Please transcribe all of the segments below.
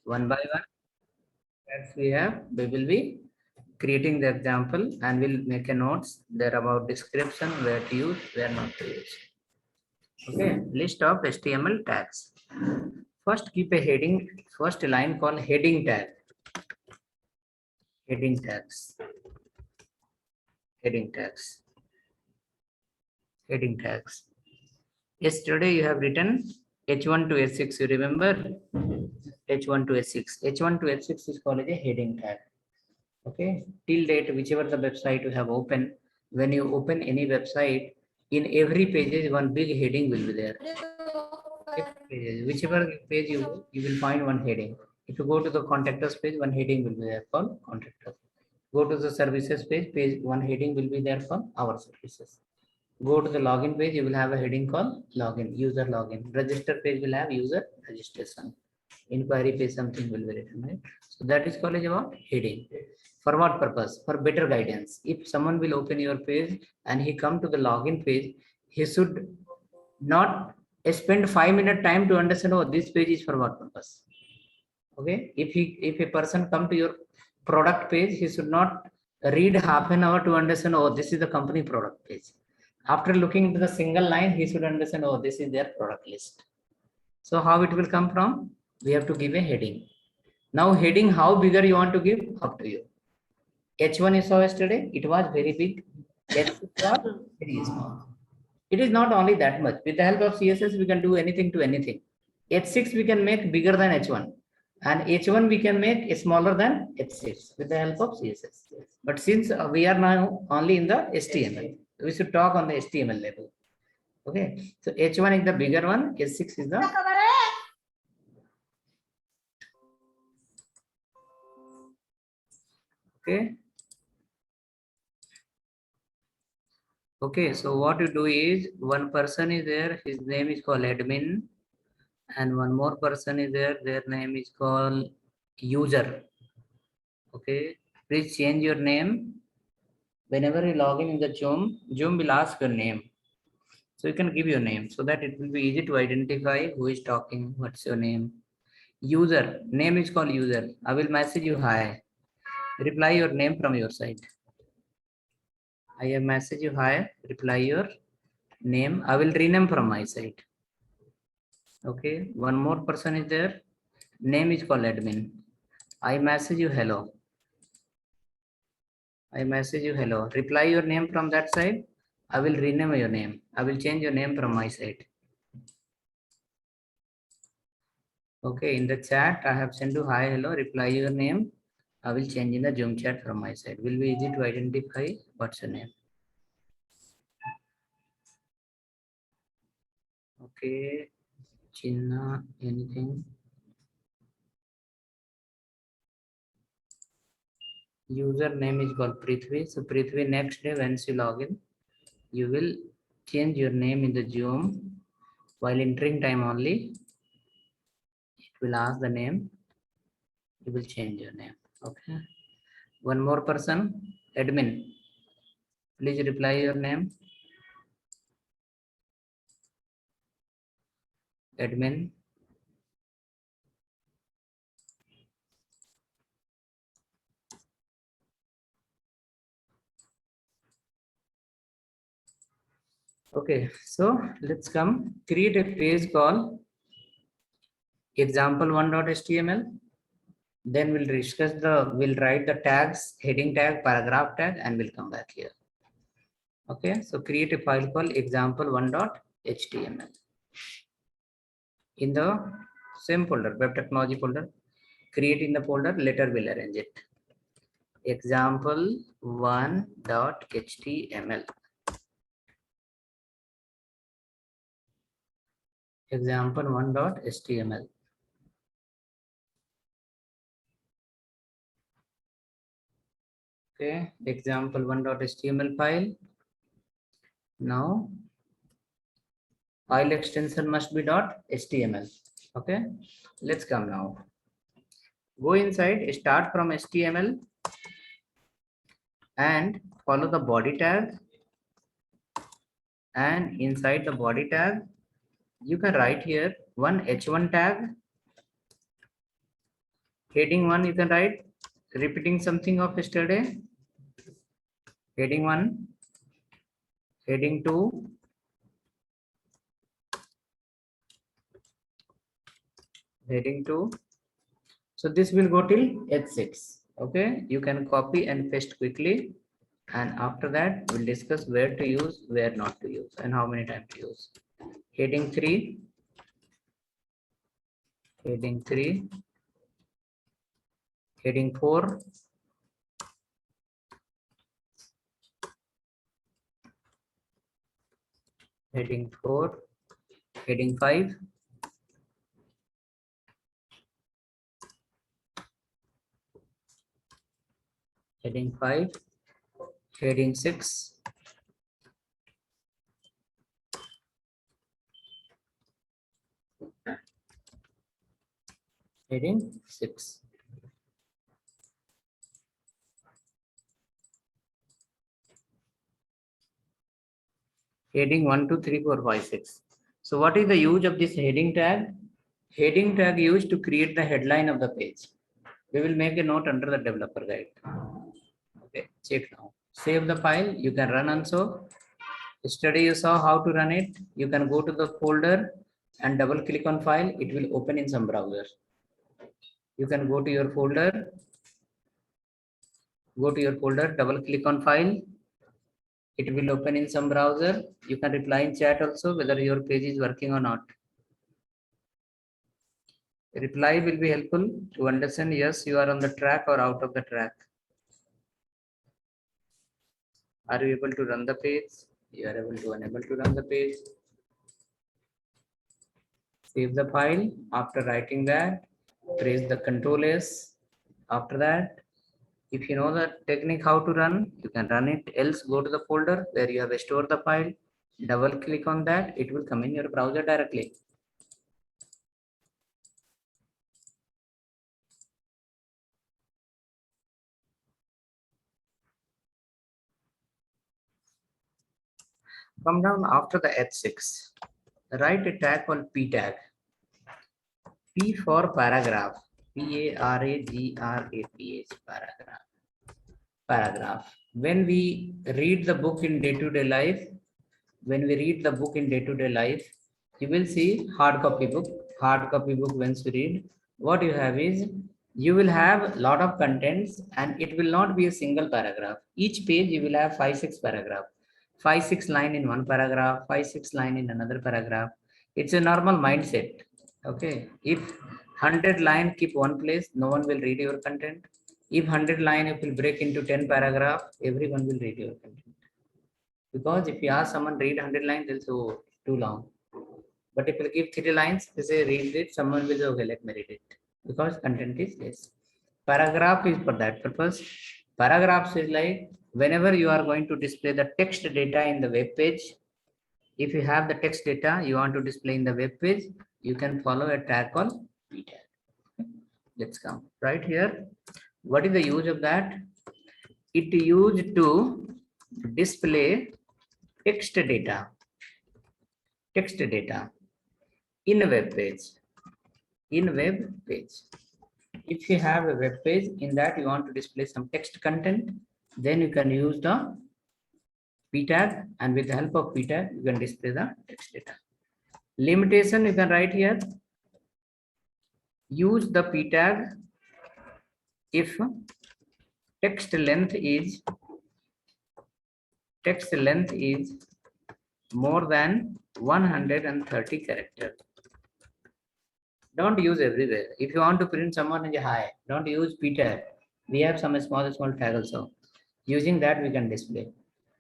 One by one, as we will be creating the example and we'll make a notes there about description, where to use, where not to use. Okay, list of HTML tags. First, keep a heading, first line called heading tag. Heading tags. Heading tags. Heading tags. Yesterday you have written H1 to H6. You remember H1 to H6. H1 to H6 is called a heading tag. Okay, till date, whichever the website you have opened, when you open any website, in every page one big heading will be there. Whichever page you go, you will find one heading. If you go to the contact us page, one heading will be there for contact us. Go to the services page one heading will be there for our services. Go to the login page, you will have a heading called login, user login. Register page will have user registration. Inquiry page something will be written, right? So that is called about heading. For what purpose? For better guidance. If someone will open your page and he come to the login page, he should not spend 5 minute time to understand, oh, this page is for what purpose. Okay, if a person come to your product page, he should not read half an hour to understand, oh, this is the company product page. After looking into the single line, he should understand, oh, this is their product list. So how it will come from? We have to give a heading. Now heading, how bigger you want to give, up to you. H1 you saw yesterday, it was very big. H6 was very small. It is not only that much. With the help of CSS, we can do anything to anything. H6 we can make bigger than H1. And H1 we can make smaller than H6 with the help of CSS. But since we are now only in the HTML, we should talk on the HTML level. Okay, so H1 is the bigger one, H6 is the okay. Okay, so what you do is one person is there, his name is called admin, and one more person is there, their name is called user. Okay, please change your name. Whenever you log in the Zoom will ask your name. So you can give your name so that it will be easy to identify who is talking, what's your name. User, name is called user. I will message you hi. Reply your name from your side. I have messaged you hi, reply your name. I will rename from my side. Okay, one more person is there. Name is called admin. I message you hello. I message you hello. Reply your name from that side. I will rename your name. I will change your name from my side. Okay, in the chat, I have sent you hi, hello, reply your name. I will change in the Zoom chat from my side. Will be easy to identify what's your name. Okay, Chinna, anything? User name is called Prithvi. So Prithvi, next day once you log in, you will change your name in the Zoom while entering time only. It will ask the name. You will change your name. Okay. One more person, admin. Please reply your name. Admin. Okay, so let's come create a page called example1.html. Then we'll discuss we'll write the tags, heading tag, paragraph tag, and we'll come back here. Okay, so create a file called example1.html. In the same folder, web technology folder, create in the folder, later we'll arrange it. Example1.html. Example1.html. Okay, example1.html file. Now file extension must be .html. Okay, let's come now. Go inside, start from HTML and follow the body tag. And inside the body tag, you can write here one H1 tag Heading 1, you can write repeating something of yesterday. Heading 1, heading 2, heading 2. So this will go till H6. Okay, you can copy and paste quickly. And after that, we'll discuss where to use, where not to use, and how many times to use. Heading 3, heading 3, heading 4, heading 4, heading 5, heading 5, heading 6, heading 6. Heading 1, 2, 3, 4, 5, 6. So what is the use of this heading tag? Heading tag used to create the headline of the page. We will make a note under the developer guide. Okay, check now. Save the file. You can run also. Yesterday you saw how to run it. You can go to the folder and double click on file. It will open in some browser. You can go to your folder. Go to your folder, double click on file. It will open in some browser. You can reply in chat also whether your page is working or not. Reply will be helpful to understand yes, you are on the track or out of the track. Are you able to run the page? You are able to unable to run the page. Save the file. After writing that, press the Ctrl S. After that, if you know the technique how to run, you can run it. Else go to the folder where you have stored the file. Double click on that. It will come in your browser directly. Come down after the H6. Write a tag called P tag. P for paragraph. Paragraph. Paragraph. Paragraph. When we read the book in day-to-day life, you will see hard copy book. Hard copy book, once you read, what you have is you will have a lot of contents and it will not be a single paragraph. Each page you will have 5-6 paragraph. 5-6 line in one paragraph, 5-6 line in another paragraph. It's a normal mindset. Okay. If 100 line keep one place, no one will read your content. If 100 line, if will break into 10 paragraph, everyone will read your content. Because if you ask someone read 100 lines, they'll say, oh, too long. But if you give 3 lines, they say read it, someone will say, okay, let me read it. Because content is less. Paragraph is for that purpose. Paragraphs is like whenever you are going to display the text data in the web page, if you have the text data you want to display in the web page, you can follow a tag called p tag. Let's come right here. What is the use of that? It used to display text data in a web page. If you have a web page in that you want to display some text content, then you can use the p tag, and with the help of p tag you can display the text data. Limitation you can write here. Use the p tag if text length is more than 130 characters. Don't use everywhere. If you want to print someone in a high, don't use p tag. We have some small tag also. Using that we can display.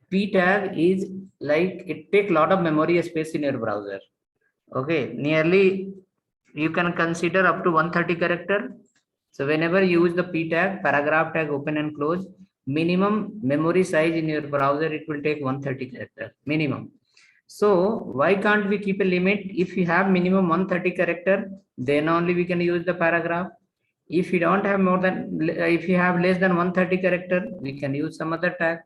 P tag is like it take a lot of memory space in your browser. Okay, nearly you can consider up to 130 character. So whenever you use the p tag, paragraph tag open and close, minimum memory size in your browser, it will take 130 character minimum. So why can't we keep a limit? If you have minimum 130 character, then only we can use the paragraph. If you don't have more than, if you have less than 130 character, we can use some other tag.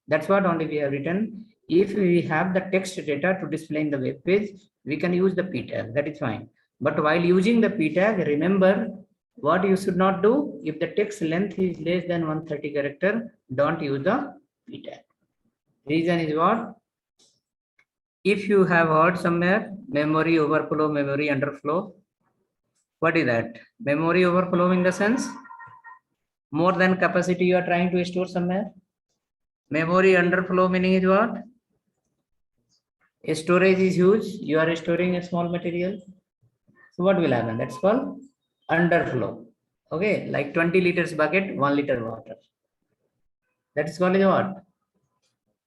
That's what only we have written. If we have the text data to display in the web page, we can use the p tag. That is fine. But while using the p tag, remember What you should not do, if the text length is less than 130 character, don't use the p tag. Reason is what? If you have heard somewhere memory overflow, memory underflow, what is that? Memory overflow in the sense more than capacity you are trying to store somewhere. Memory underflow meaning is what? Storage is huge, you are storing a small material. So what will happen? That's called underflow. Okay, like 20 liters bucket, 1 liter water. That is called what?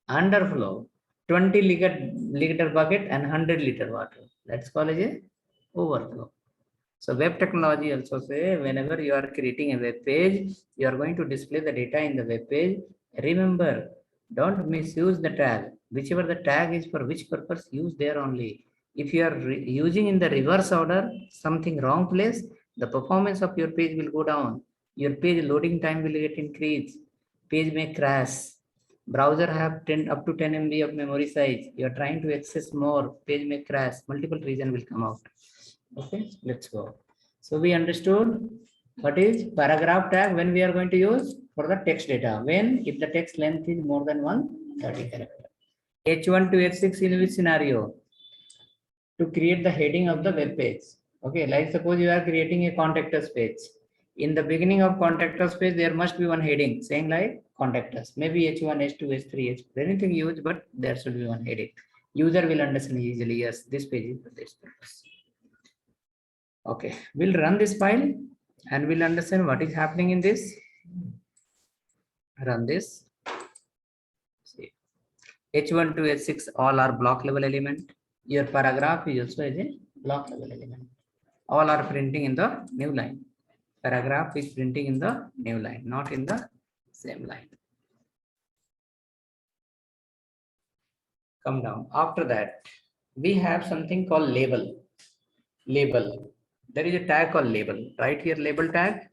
Underflow. 20 liter bucket and 100 liter water. That's called a overflow. So web technology also say whenever you are creating a web page, you are going to display the data in the web page. Remember, don't misuse the tag. Whichever the tag is for which purpose, use there only. If you are using in the reverse order, something wrong place, the performance of your page will go down. Your page loading time will get increased. Page may crash. Browser have 10 up to 10 MB of memory size. You are trying to access more, page may crash. Multiple reason will come out. Okay, let's go. So we understood what is paragraph tag when we are going to use for the text data. When if the text length is more than 130 character. H1 to H6 in which scenario? To create the heading of the web page. Okay, like suppose you are creating a contact us page. In the beginning of contact us page, there must be one heading saying like contact us. Maybe H1, H2, H3, H4, anything used, but there should be one heading. User will understand easily. Yes, this page is for this purpose. Okay, we'll run this file and we'll understand what is happening in this. Run this. See. H1 to H6 all are block level element. Your paragraph is also as a block level element. All are printing in the new line. Paragraph is printing in the new line, not in the same line. Come down. After that, we have something called label. Label. There is a tag called label. Right here, label tag.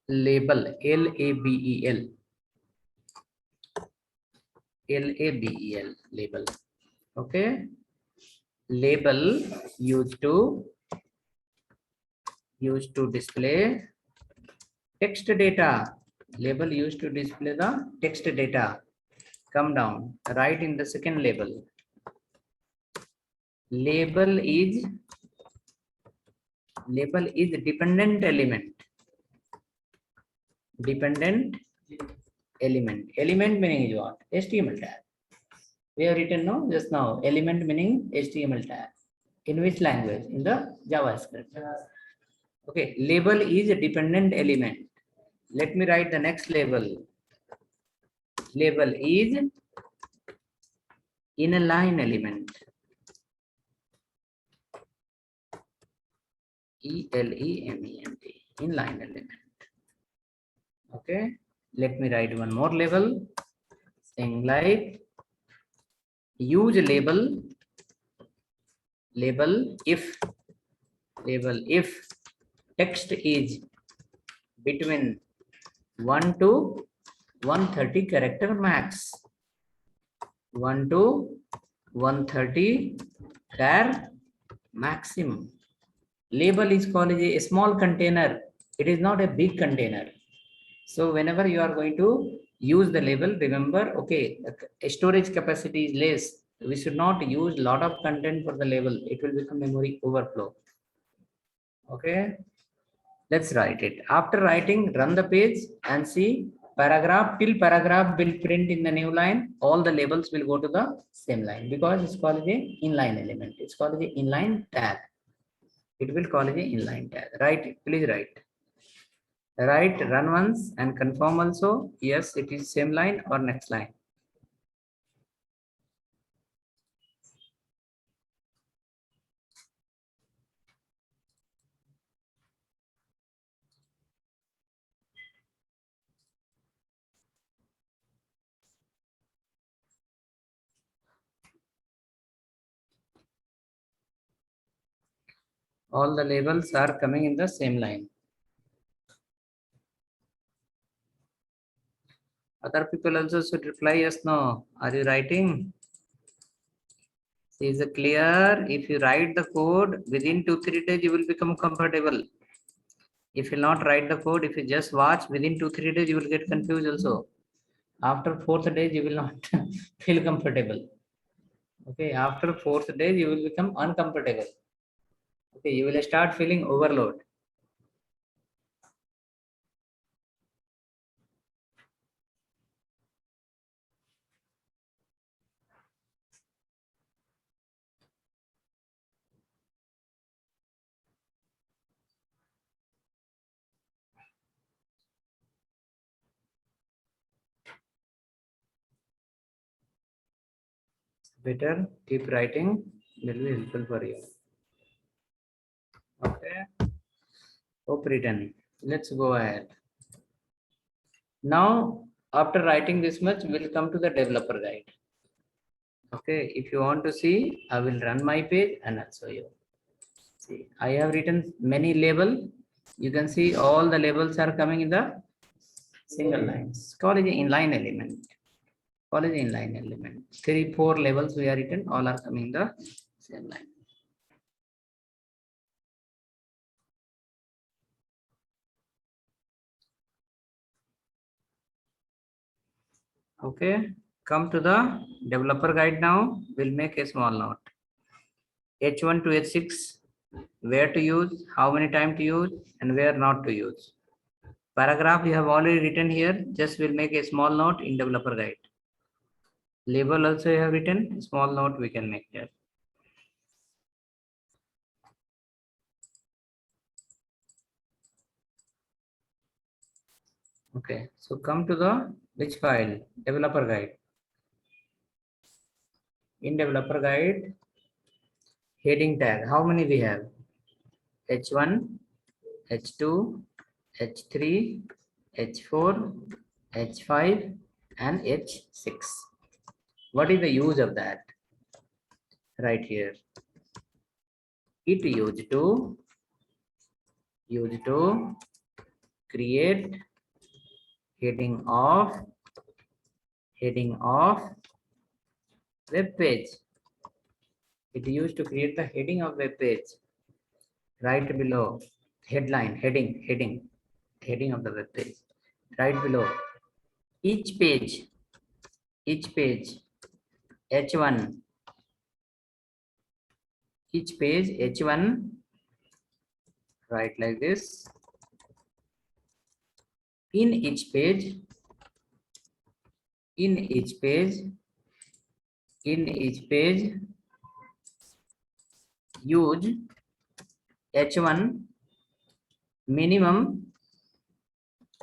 Label. L-A-B-E-L. L-A-B-E-L. Label. Okay. Label used to display text data. Label used to display the text data. Come down. Write in the second label. Label is dependent element. Dependent element. Element meaning is what? HTML tag. We have written no just now. Element meaning HTML tag. In which language? In the JavaScript. Okay. Label is a dependent element. Let me write the next label. Label is inline element. E-L-E-M-E-N-T. Inline element. Okay. Let me write one more label. Saying like use label if text is between 1 to 130 character max. 1 to 130 char maximum. Label is called a small container. It is not a big container. So whenever you are going to use the label, remember, okay, storage capacity is less. We should not use a lot of content for the label. It will become memory overflow. Okay, let's write it. After writing, run the page and see paragraph till paragraph will print in the new line. All the labels will go to the same line because it's called a inline element. It's called the inline tag. It will call it a inline tag. Write it, please write. Write, run once and confirm also. Yes, it is same line or next line. All the labels are coming in the same line. Other people also should reply yes, no. Are you writing? Is it clear? If you write the code within 2-3 days, you will become comfortable. If you not write the code, if you just watch within 2-3 days, you will get confused also. After 4th day, you will not feel comfortable. Okay, after 4th day, you will become uncomfortable. Okay, you will start feeling overload. Better keep writing, it will be helpful for you. Okay, hope written. Let's go ahead. Now, after writing this much, we'll come to the developer guide. Okay, if you want to see, I will run my page and I'll show you. See, I have written many label. You can see all the labels are coming in the single lines. Call it inline element. Call it inline element. 3-4 labels we are written, all are coming in the same line. Okay, come to the developer guide now. We'll make a small note. H1 to H6, where to use, how many times to use, and where not to use. Paragraph you have already written here, just will make a small note in developer guide. Label also you have written, small note we can make here. Okay, so come to the which file? Developer guide. In developer guide, heading tag, how many we have? H1, H2, H3, H4, H5, and H6. What is the use of that? Right here. It used to create heading of web page. It used to create the heading of web page. Right below headline, heading of the web page. Right below each page H1, each page H1, write like this. In each page use H1 minimum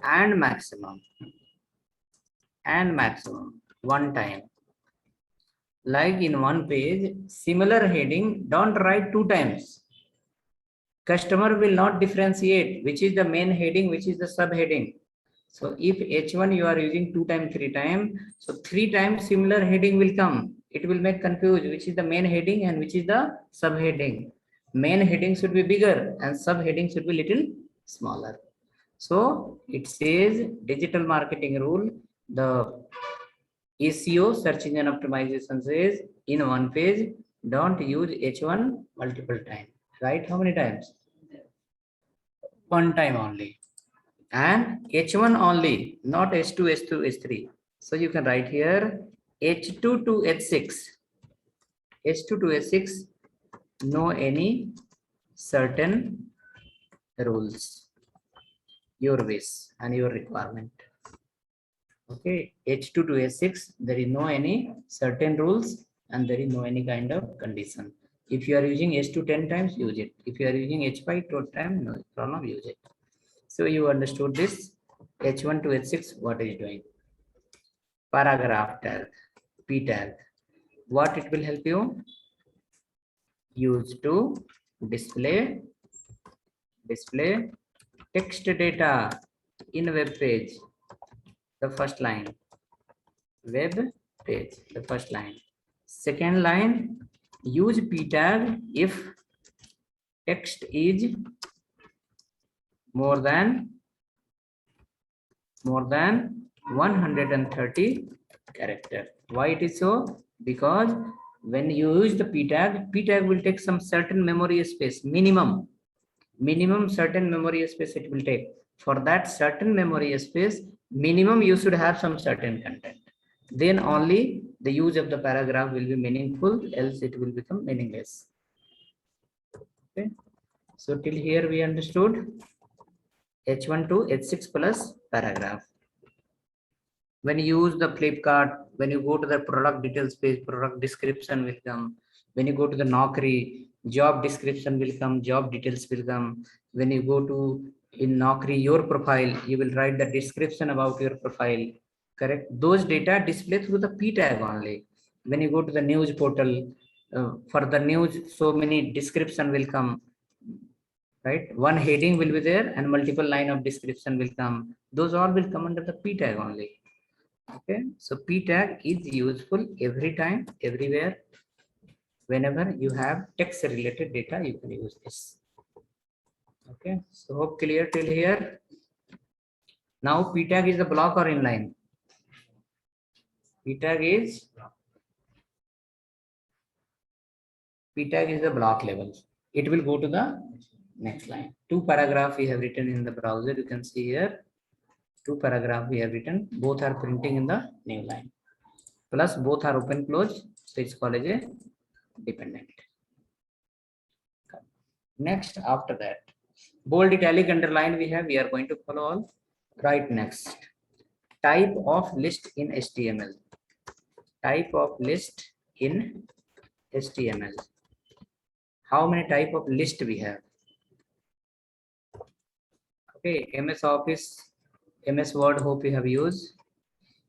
and maximum one time. Like in one page, similar heading, don't write 2 times. Customer will not differentiate which is the main heading, which is the subheading. So if H1 you are using 2 times, 3 times, so 3 times similar heading will come. It will make confused which is the main heading and which is the subheading. Main heading should be bigger and subheading should be little smaller. So it says digital marketing rule, the SEO, search engine optimization, says in one page, don't use H1 multiple times. Right? How many times? One time only. And H1 only, not H2, H2, H3. So you can write here H2 to H6. H2 to H6, no any certain rules, your wish and your requirement. Okay, H2 to H6, there is no any certain rules and there is no any kind of condition. If you are using H2 10 times, use it. If you are using H5 2 times, no problem, use it. So you understood this. H1 to H6, what is doing? Paragraph tag, P tag. What it will help you? Use to display text data in web page. The first line, web page, the first line. Second line, use P tag if text is more than 130 character. Why it is so? Because when you use the P tag will take some certain memory space, minimum minimum certain memory space it will take. For that certain memory space, minimum you should have some certain content. Then only the use of the paragraph will be meaningful, else it will become meaningless. Okay. So till here we understood H1 to H6 plus paragraph. When you use the Flipkart, when you go to the product details page, product description will come. When you go to the Naukri, job description will come, job details will come. When you go to in Naukri, your profile, you will write the description about your profile, correct? Those data display through the P tag only. When you go to the news portal, for the news, so many description will come, right? One heading will be there and multiple line of description will come. Those all will come under the P tag only. Okay, so P tag is useful every time, everywhere. Whenever you have text related data, you can use this. Okay, so hope clear till here. Now P tag is the block or inline? P tag is the block level. It will go to the next line. 2 paragraph we have written in the browser. You can see here 2 paragraph we have written. Both are printing in the new line. Plus both are open close. So it's called as a dependent. Next, after that, bold, italic, underline we are going to follow all. Right, next, type of list in HTML. Type of list in HTML. How many type of list we have? Okay, MS Office, MS Word, hope you have used.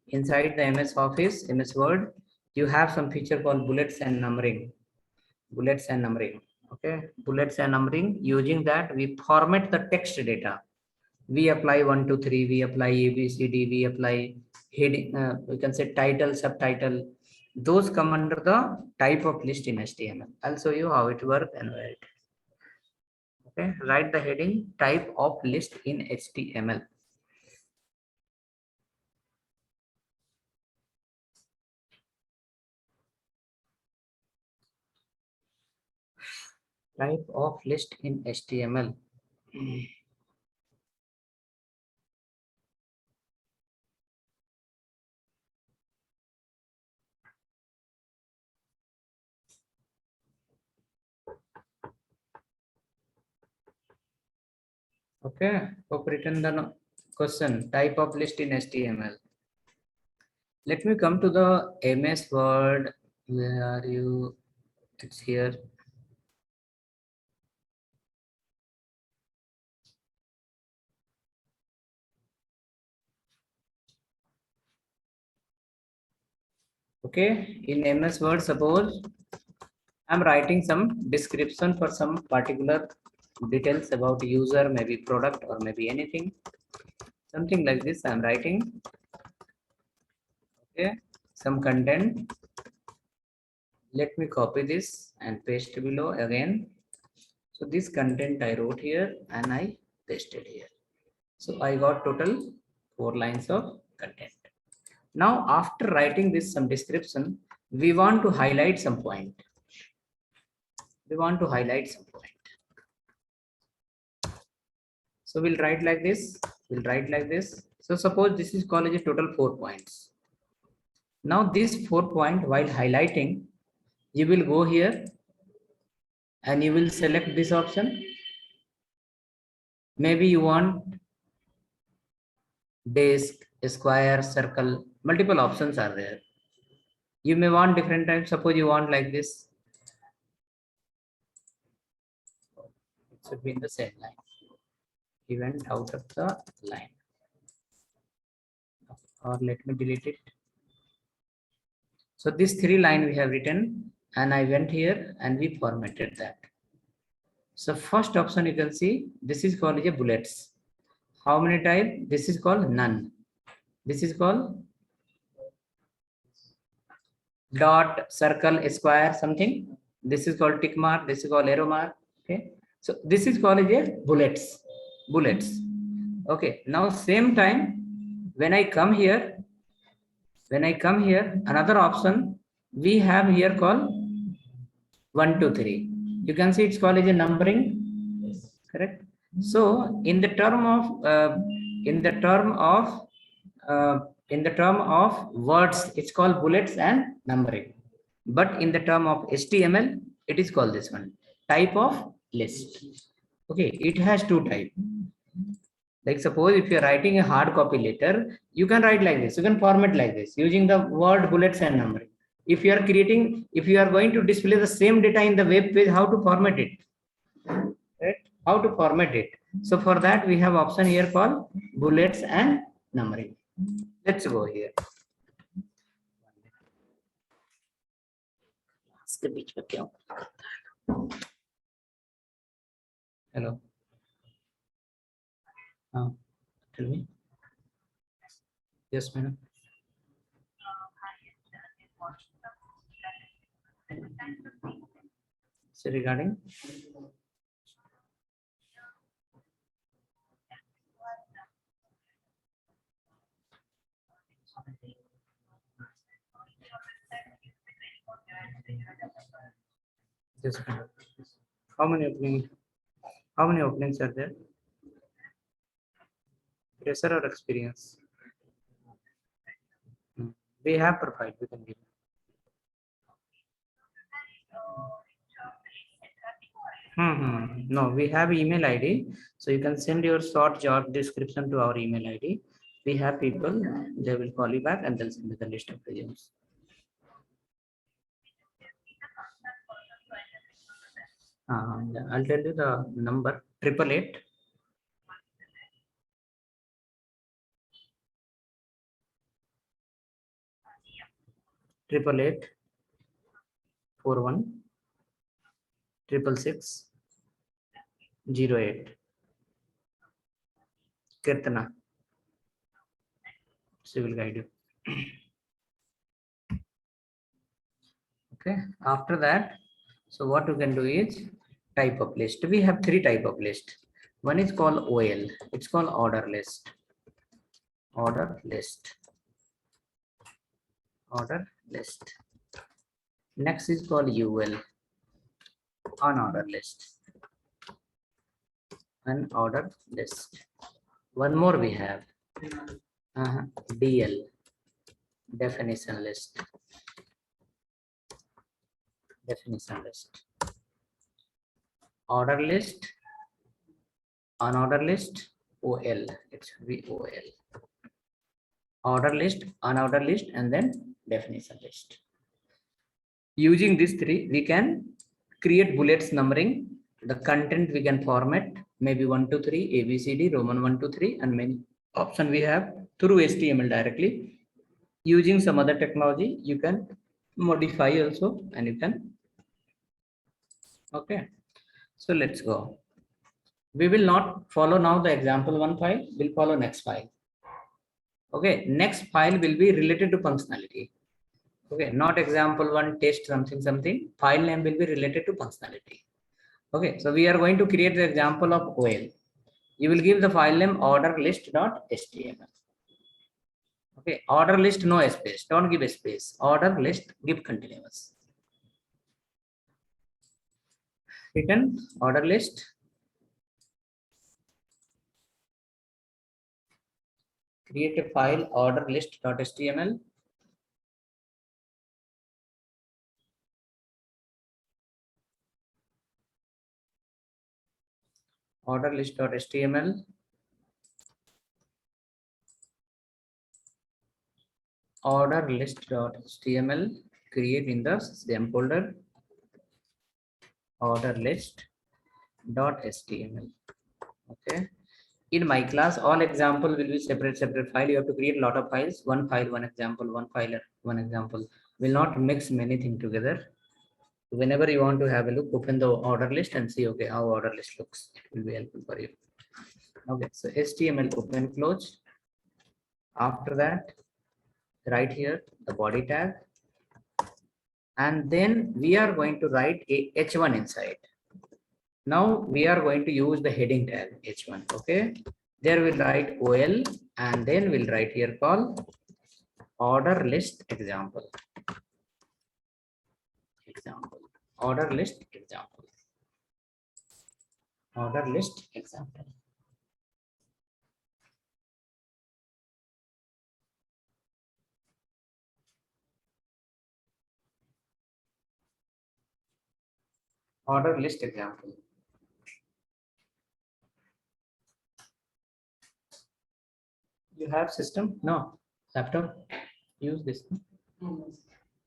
Inside the MS Office, MS Word, you have some feature called bullets and numbering. Bullets and numbering. Okay, bullets and numbering. Using that, we format the text data. We apply 1, 2, 3. We apply A, B, C, D. We apply heading. We can say title, subtitle. Those come under the type of list in HTML. I'll show you how it works and where it. Okay, write the heading type of list in HTML. Type of list in HTML. Okay, hope written the question type of list in HTML. Let me come to the MS Word. Where are you? It's here. Okay, in MS Word, suppose I'm writing some description for some particular details about user, maybe product or maybe anything, something like this I'm writing. Okay, some content. Let me copy this and paste below again. So this content I wrote here and I pasted here. So I got total 4 lines of content. Now after writing this some description, we want to highlight some point. We want to highlight some point. So we'll write like this. We'll write like this. So suppose this is called as a total 4 points. Now this 4 point while highlighting, you will go here and you will select this option. Maybe you want desk, square, circle, multiple options are there. You may want different types. Suppose you want like this. It should be in the same line. He went out of the line. Or let me delete it. So this 3 line we have written and I went here and we formatted that. So first option you can see, this is called a bullets. How many type? This is called none. This is called dot, circle, square, something. This is called tick mark. This is called arrow mark. Okay. So this is called a bullets. Bullets. Okay. Now same time, when I come here, another option we have here called 1, 2, 3. You can see it's called as a numbering. correct? So in the term of words, it's called bullets and numbering. But in the term of HTML, it is called this one, type of list. Okay, it has two types. Like suppose if you're writing a hard copy letter, you can write like this, you can format like this using the word bullets and numbering. If you are going to display the same data in the web page, how to format it? Right? How to format it? So for that we have option here called bullets and numbering. Let's go here. Hello. Tell me. Yes, madam. So regarding yes, madam. How many openings are there? Fresher or experience? We have profile, we can give. No, we have email ID, so you can send your short job description to our email ID. We have people, they will call you back and they'll send you the list of resumes. I'll tell you the number, 888 888 41 666 08. Kirtana. She will guide you. Okay, after that, so what you can do is type of list. We have three type of list. One is called OL, it's called order list. Order list. Next is called UL, unordered list. Unordered list. One more we have, DL, definition list. Order list, unordered list, OL, it's VOL. Order list, unordered list, and then definition list. Using these three, we can create bullets numbering. The content we can format, maybe 1 to 3, ABCD, Roman 1 to 3, and many option we have through HTML directly. Using some other technology, you can modify also, and you can. Okay, so let's go. We will not follow now the example one file, we'll follow next file. Okay, next file will be related to functionality. Okay, not example one test something. File name will be related to functionality. Okay, so we are going to create the example of OL. You will give the file name order list.html. Okay, order list, no space, don't give a space. Order list, give continuous. Written order list. Create a file order list.html. Order list.html. Order list.html. Create in the same folder. Order list.html. Okay. In my class, all example will be separate file. You have to create a lot of files. One file, one example, one file, one example. Will not mix many things together. Whenever you want to have a look, open the order list and see, okay, how order list looks. It will be helpful for you. Okay, so HTML open close. After that, right here, the body tag. And then we are going to write a H1 inside. Now we are going to use the heading tag H1. Okay, there we'll write OL and then we'll write here call order list example. Order list example. Order list example. Order list example. You have system? No. Laptop? Use this.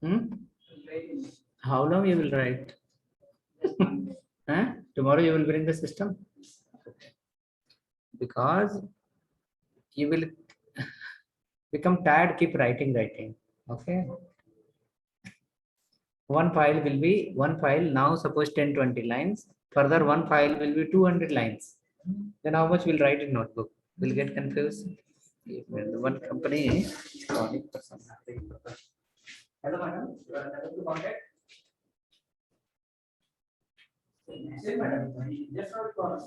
Hmm? How long you will write? Huh? Tomorrow you will bring the system? Because you will become tired, keep writing. Okay. One file now suppose 10-20 lines. Further one file will be 200 lines. Then how much will write in notebook? Will get confused. One company calling for some. Hello, madam. You are able to contact? Say, madam. Just not call.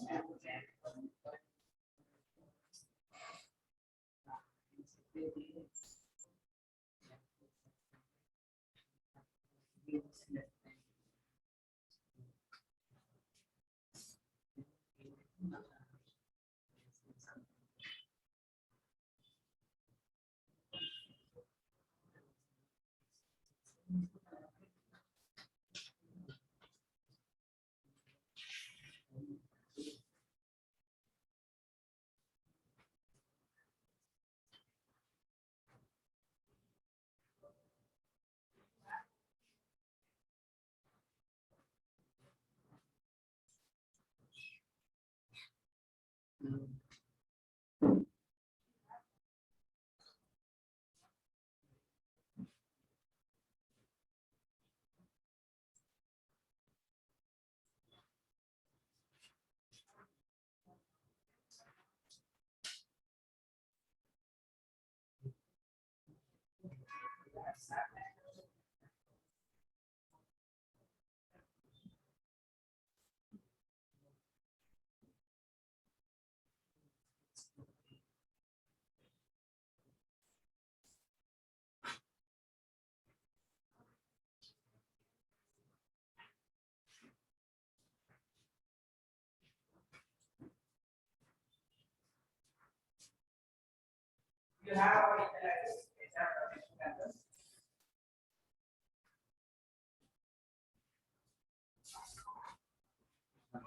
You have our email address.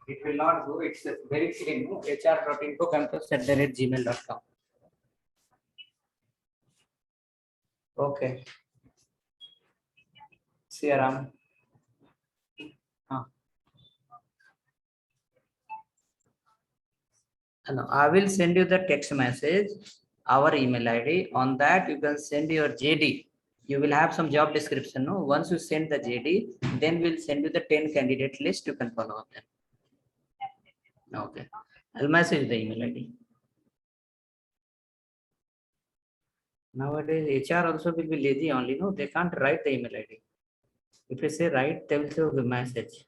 It will not go. It's very clean. hr.infocampus@gmail.com. Okay. See you around. No, I will send you the text message, our email ID. On that, you can send your JD. You will have some job description. No, once you send the JD, then we'll send you the 10 candidate list. You can follow them. Okay. I'll message the email ID. Nowadays, HR also will be lazy only. No, they can't write the email ID. If you say write, they will show the message.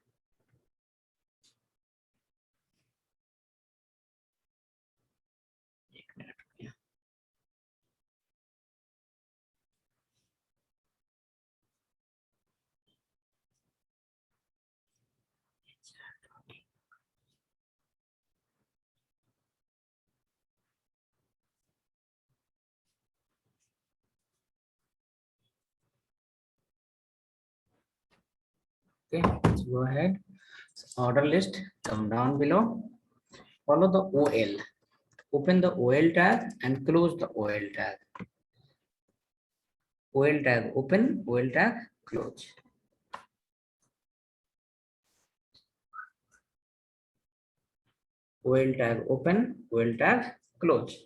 Okay, let's go ahead. Order list, come down below. Follow the OL. Open the OL tab and close the OL tab. OL tab open, OL tab close. OL tab open, OL tab close.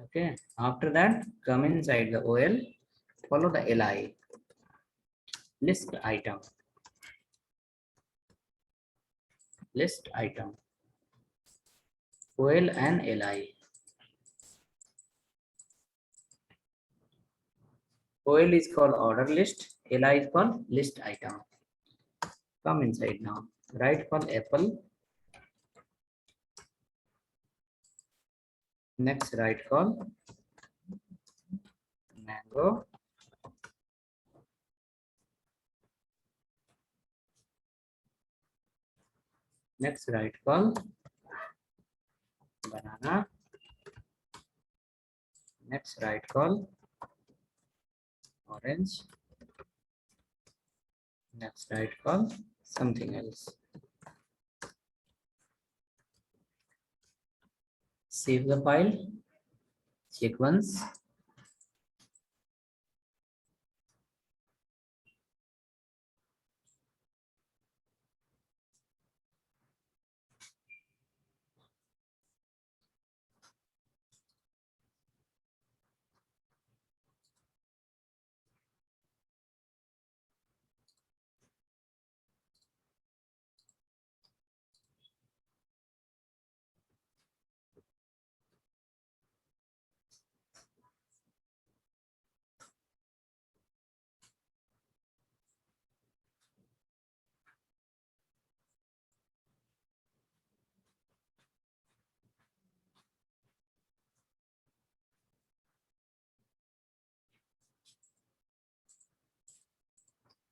Okay, after that, come inside the OL, follow the LI, list item, list item, OL and LI. OL is called order list, LI is called list item. Come inside now, right call apple, next right call mango, Next right call banana. Next right call orange. Next right call something else. Save the file. Check once.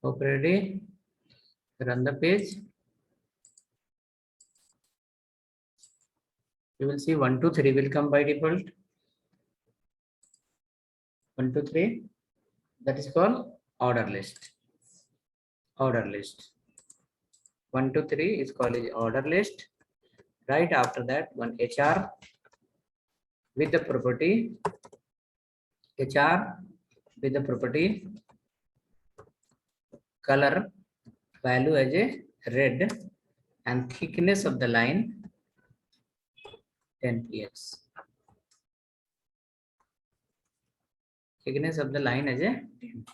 Okay, ready? Run the page. You will see 1, 2, 3 will come by default. 1, 2, 3. That is called order list. Order list. 1, 2, 3 is called order list. Right after that, one HR with the property. HR with the property color value as a red and thickness of the line 10 px. Thickness of the line as a 10.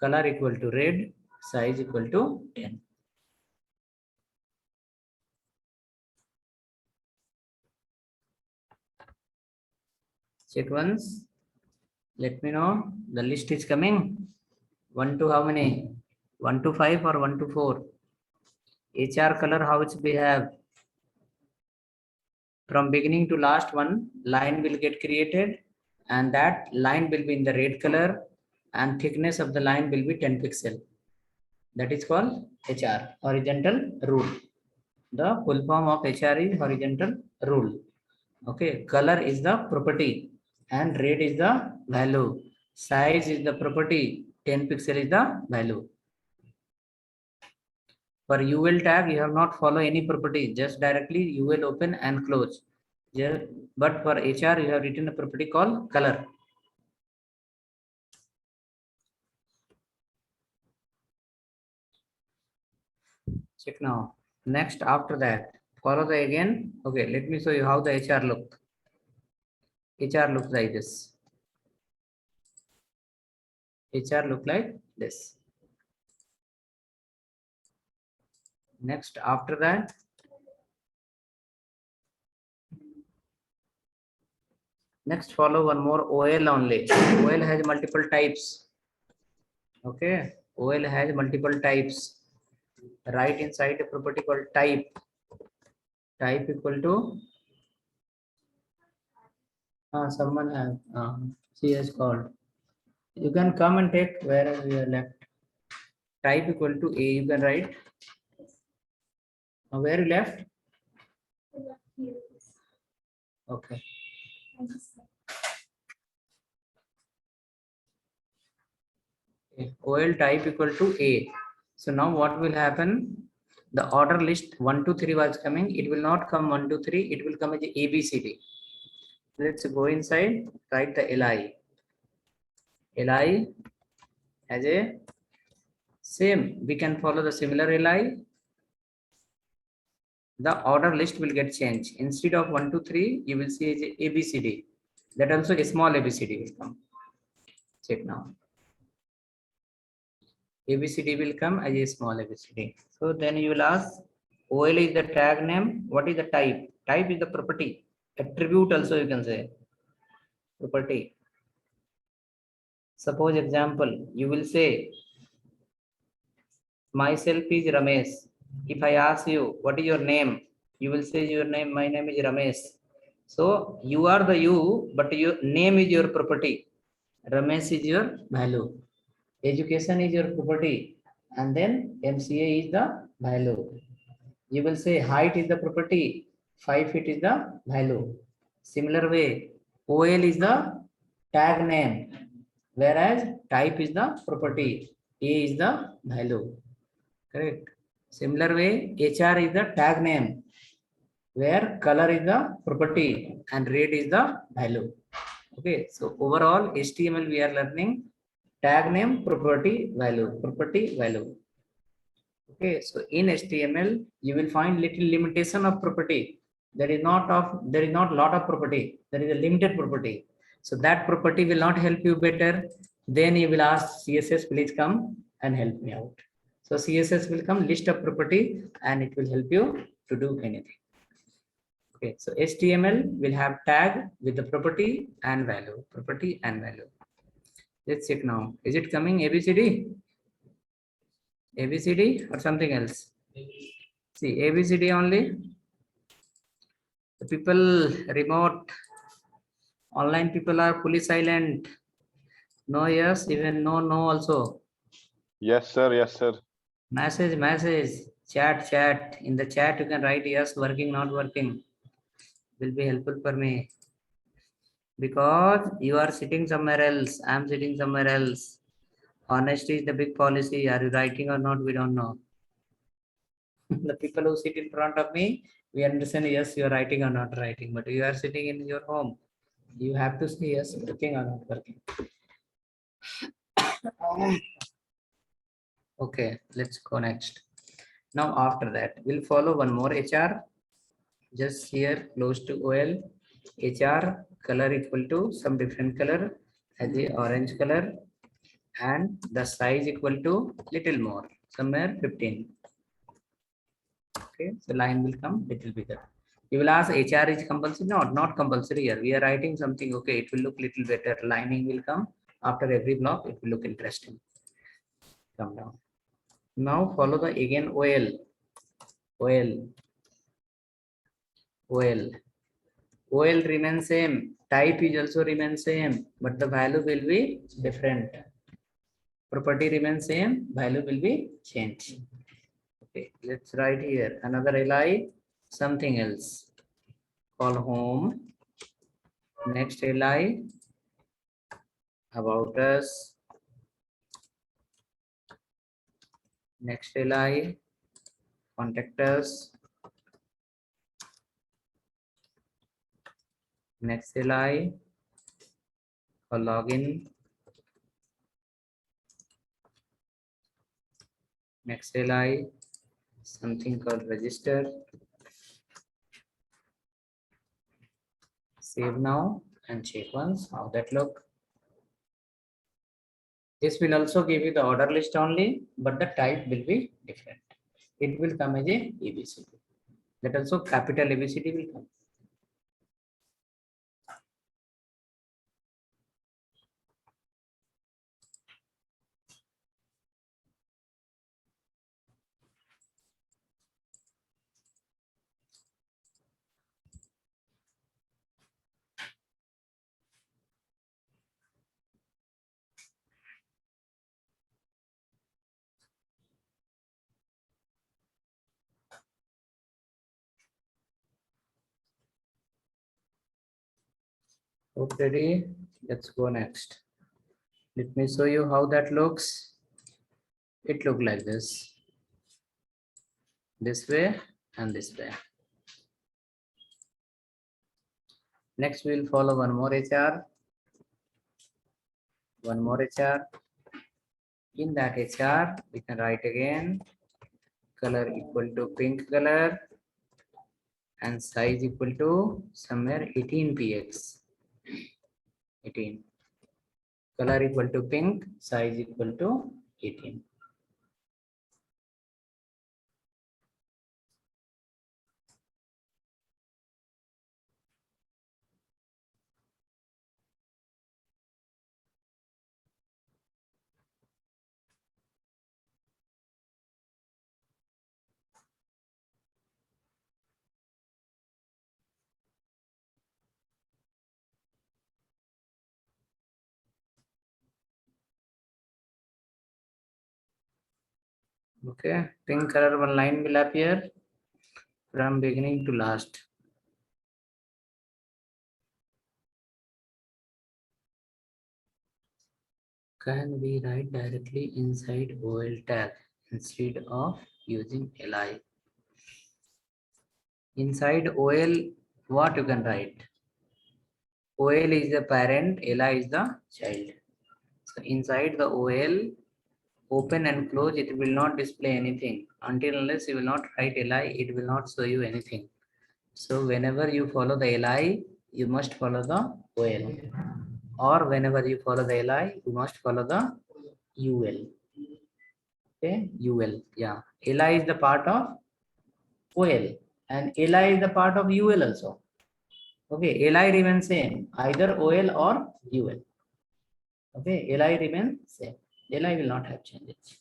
Color equal to red, size equal to 10. Check once. Let me know. The list is coming. 1 to how many? 1 to 5 or 1 to 4? HR color, how it we have? From beginning to last one line will get created and that line will be in the red color and thickness of the line will be 10 pixel. That is called HR, horizontal rule. The full form of HR is horizontal rule. Okay, color is the property and red is the value. Size is the property, 10 pixel is the value. For UL tag, you have not follow any property, just directly UL open and close. Yeah, but for HR, you have written a property called color. Check now. Next, after that, follow the again. Okay, let me show you how the HR look. HR looks like this. HR look like this. Next, after that, next follow one more OL only. OL has multiple types. Okay, OL has multiple types. Right inside a property called type. Type equal to someone has she has called. You can come and take wherever you are left. Type equal to A. You can write. Where you left? Okay. OL type equal to A. So now what will happen? The order list 1, 2, 3 was coming. It will not come 1, 2, 3. It will come as A, B, C, D. Let's go inside. Write the LI. LI as a same. We can follow the similar LI. The order list will get changed. Instead of 1, 2, 3, you will see as A, B, C, D. That also a small A, B, C, D will come. Check now. ABCD will come as a small ABCD. So then you will ask, OL is the tag name. What is the type? Type is the property. Attribute also you can say. Property. Suppose example, you will say, myself is Ramesh. If I ask you, what is your name? You will say your name, my name is Ramesh. So you are the you, but your name is your property. Ramesh is your value. Education is your property and then MCA is the value. You will say height is the property, 5 feet is the value. Similar way, OL is the tag name, whereas type is the property, A is the value. Correct. Similar way, HR is the tag name, where color is the property and red is the value. Okay, so overall HTML we are learning tag name, property, value. Okay, so in HTML you will find little limitation of property. There is not lot of property. There is a limited property. So that property will not help you better. Then you will ask CSS, please come and help me out. So CSS will come list of property and it will help you to do anything. Okay, so HTML will have tag with the property and value. Let's check now. Is it coming ABCD? ABCD or something else? See, ABCD only. The people remote, online people are fully silent. No yes, even no, no also. Yes, sir. Yes, sir. Message, chat. In the chat you can write yes, working, not working. Will be helpful for me. Because you are sitting somewhere else. I am sitting somewhere else. Honesty is the big policy. Are you writing or not? We don't know. The people who sit in front of me, we understand yes, you are writing or not writing. But you are sitting in your home. You have to say yes, working or not working. Okay, let's go next. Now after that, we'll follow one more HR. Just here close to OL, HR color equal to some different color as the orange color, and the size equal to little more, somewhere 15. Okay, so line will come little bigger. You will ask HR is compulsory? No, not compulsory here. We are writing something. Okay, it will look little better. Lining will come after every block. It will look interesting. Come down. Now follow the again OL. OL remains same. Type is also remains same, but the value will be different. Property remains same. Value will be changed. Okay, let's write here another li, something else. Call home. Next li, about us. Next li, contact us. Next li, for login. Next li, something called register. Save now and check once how that look. This will also give you the order list only, but the type will be different. It will come as a ABCD. That also capital ABCD will come. Okay, let's go next. Let me show you how that looks. It look like this way and this way. Next we'll follow one more HR. In that HR we can write again color equal to pink color and size equal to somewhere 18 px. 18. Color equal to pink, size equal to 18. Okay, pink color one line will appear from beginning to last. Can we write directly inside OL tag instead of using li? Inside OL, what you can write? OL is the parent, li is the child. So inside the OL, open and close, it will not display anything. Until unless you will not write li, it will not show you anything. So whenever you follow the li, you must follow the OL. Or whenever you follow the li, you must follow the UL. Okay, UL. Yeah. li is the part of OL and li is the part of UL also. Okay, li remains same, either OL or UL. Okay, li remains same. Li will not have changes.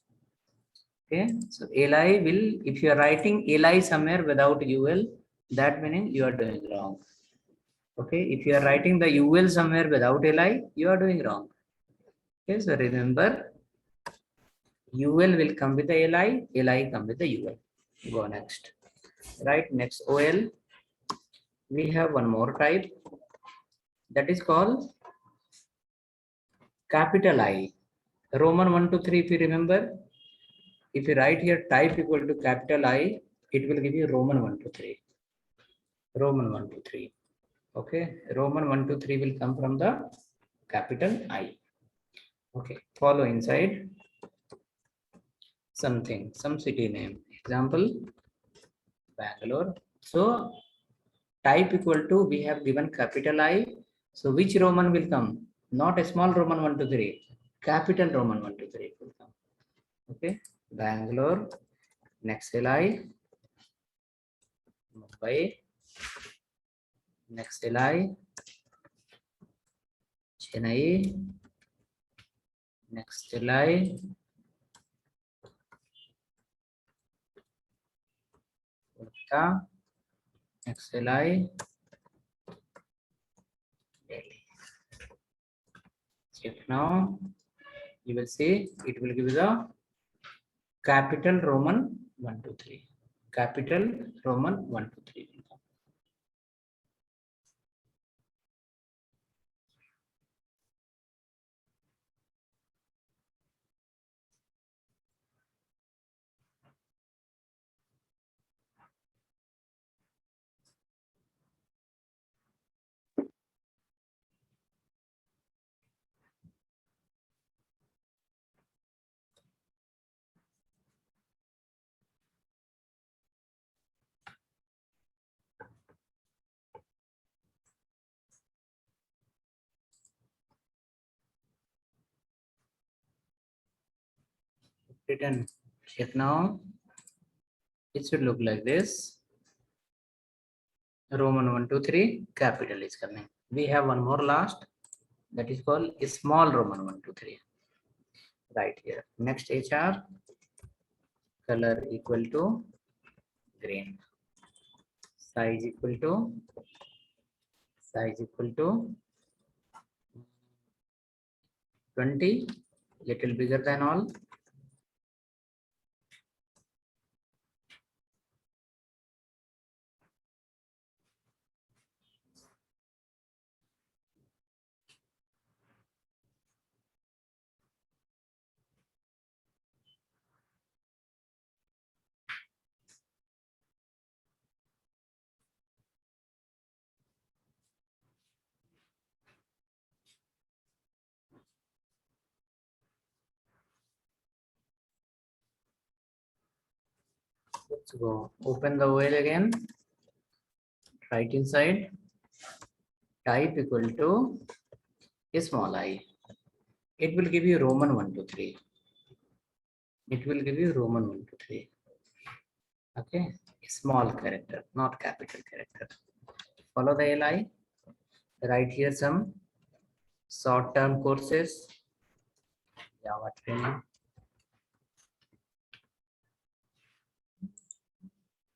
Okay, so li will, if you are writing li somewhere without UL, that meaning you are doing wrong. Okay, if you are writing the UL somewhere without li, you are doing wrong. Okay, so remember, UL will come with the li come with the UL. Go next. Right, next OL. We have one more type that is called capital I. Roman 1 to 3, if you remember, if you write here type equal to capital I, it will give you Roman 1 to 3. Roman 1 to 3. Okay, Roman 1 to 3 will come from the capital I. Okay, follow inside something, some city name. Example, Bangalore. So type equal to, we have given capital I. So which Roman will come? Not a small Roman 1 to 3. Capital Roman 1 to 3 will come. Okay, Bangalore. Next li, Mumbai. Next li, Chennai. Next li, Kolkata. Next li, Delhi. Check now. You will see it will give you the capital Roman 1 to 3. Capital Roman 1 to 3 will come. Written. Check now. It should look like this. Roman 1 to 3, capital is coming. We have one more last, that is called a small Roman 1 to 3. Right here. Next HR, color equal to green. Size equal to 20, little bigger than all. Let's go. Open the OL again. Right inside. Type equal to a small I. It will give you Roman 1 to 3. It will give you Roman 1 to 3. Okay. A small character, not capital character. Follow the li. Write here some short term courses. Java training.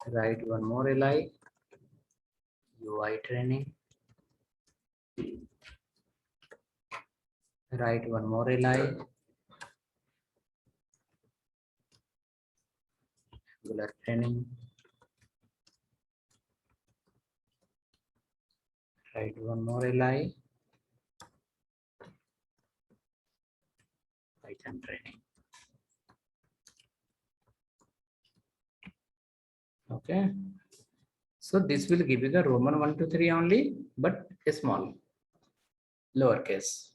Write one more li. UI training. Write one more li. Regular training. Write one more LI. Python training. Okay. So this will give you the Roman 1 to 3 only, but a small, lowercase.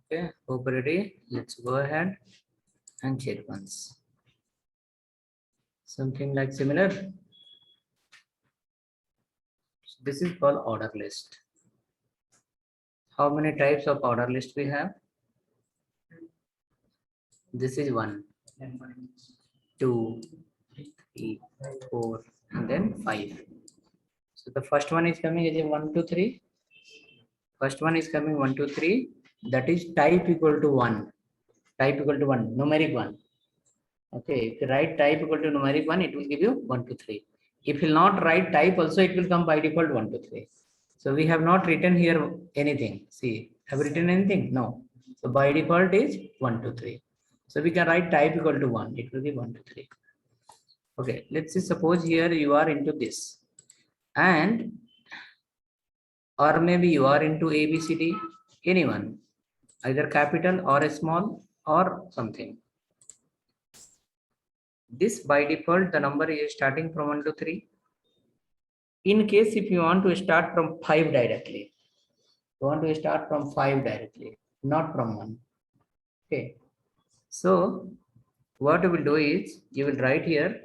Okay, hope ready. Let's go ahead and check once. Something like similar. This is called order list. How many types of order list we have? This is 1, 2, 3, 4, and then 5. So the first one is coming as a 1, 2, 3. First one is coming 1, 2, 3. That is type equal to 1. Type equal to 1, numeric 1. Okay, if you write type equal to numeric 1, it will give you 1, 2, 3. If you will not write type also, it will come by default 1, 2, 3. So we have not written here anything. See, have we written anything? No. So by default is 1, 2, 3. So we can write type equal to 1. It will be 1, 2, 3. Okay, let's say suppose here you are into this, and or maybe you are into ABCD, anyone, either capital or a small or something. This by default the number is starting from 1 to 3. In case if you want to start from 5 directly, you want to start from 5 directly, not from 1. Okay. So what you will do is you will write here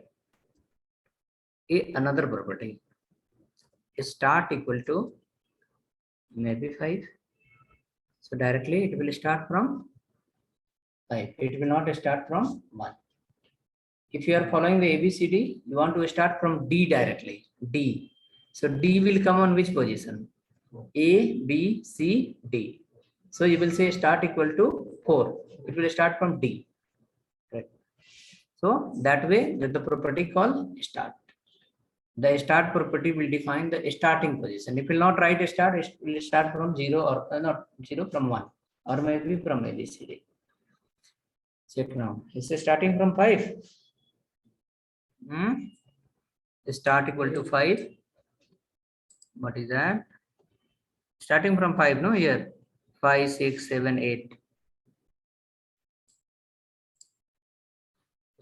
another property. Start equal to maybe 5. So directly it will start from 5. It will not start from 1. If you are following the ABCD, you want to start from D directly. D. So D will come on which position? A, B, C, D. So you will say start equal to 4. It will start from D. Right. So that way that the property called start. The start property will define the starting position. If you will not write a start, it will start from 0 or not 0 from 1 or maybe from ABCD. Check now. Is it starting from 5? Start equal to 5. What is that? Starting from 5, no? Here 5, 6, 7, 8.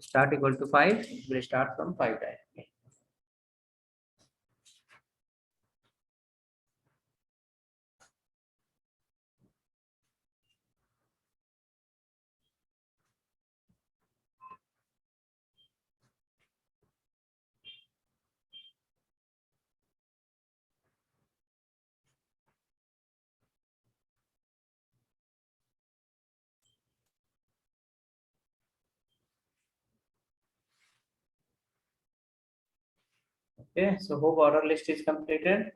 Start equal to 5. It will start from 5 directly. Okay, so hope order list is completed.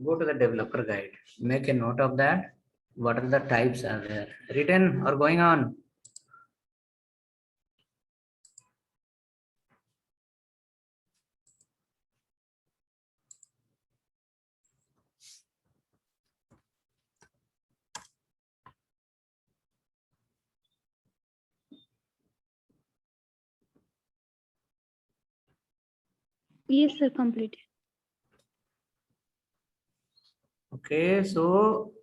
Go to the developer guide. Make a note of that. What are the types are there? Written or going on? Yes, sir, completed. Okay, so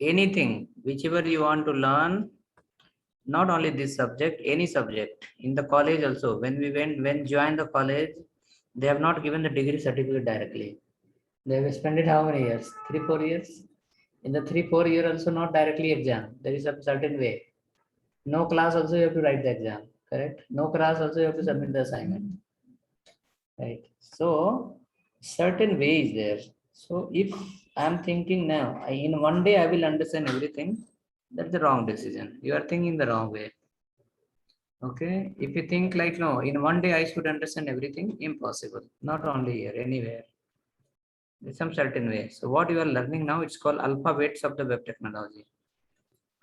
anything, whichever you want to learn, not only this subject, any subject in the college also. When we joined the college, they have not given the degree certificate directly. They have spent it how many years? 3, 4 years. In the 3, 4 year also not directly exam. There is a certain way. No class also you have to write the exam. correct? No class also you have to submit the assignment, right? So certain way is there. So if I'm thinking now, in one day I will understand everything, that's the wrong decision. You are thinking the wrong way. Okay, if you think like no, in one day I should understand everything, impossible. Not only here, anywhere. In some certain way. So what you are learning now, it's called alphabets of the web technology.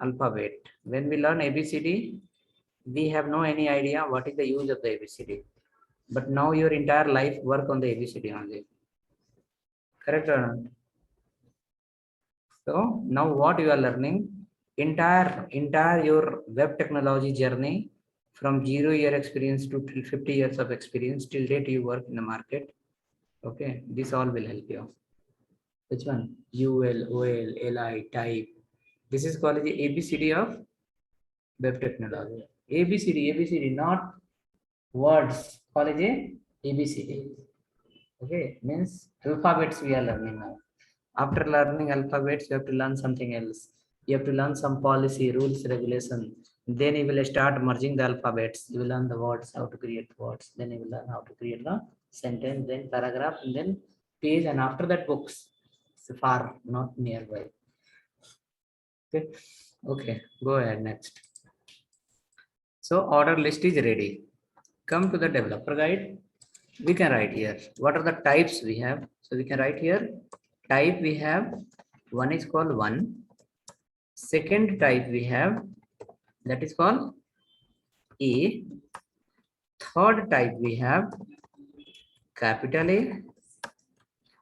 Alphabet. When we learn ABCD, we have no any idea what is the use of the ABCD. But now your entire life work on the ABCD only. Correct or not? So now what you are learning, entire your web technology journey from 0 year experience to till 50 years of experience till date you work in the market. Okay, this all will help you. Which one? UL, OL, LI, type. This is called the ABCD of web technology. ABCD, not words. Call it a ABCD. Okay, means alphabets we are learning now. After learning alphabets, you have to learn something else. You have to learn some policy, rules, regulation. Then you will start merging the alphabets. You will learn the words, how to create words. Then you will learn how to create the sentence, then paragraph, and then page. And after that, books. It's far, not nearby. Okay. Okay. Go ahead next. So order list is ready. Come to the developer guide. We can write here. What are the types we have? So we can write here. Type we have. One is called one. Second type we have, that is called A. Third type we have capital A.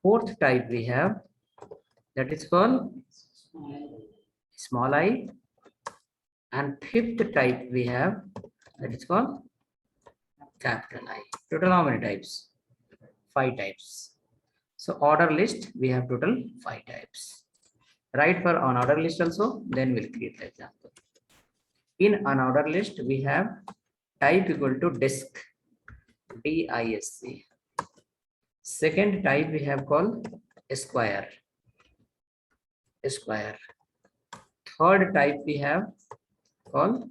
Fourth type we have, that is called small I. And fifth type we have, that is called capital I. Total how many types? 5 types. So order list we have total 5 types. Write for on order list also, then we'll create the example. In an order list we have type equal to disk, DISC. Second type we have called square. Third type we have called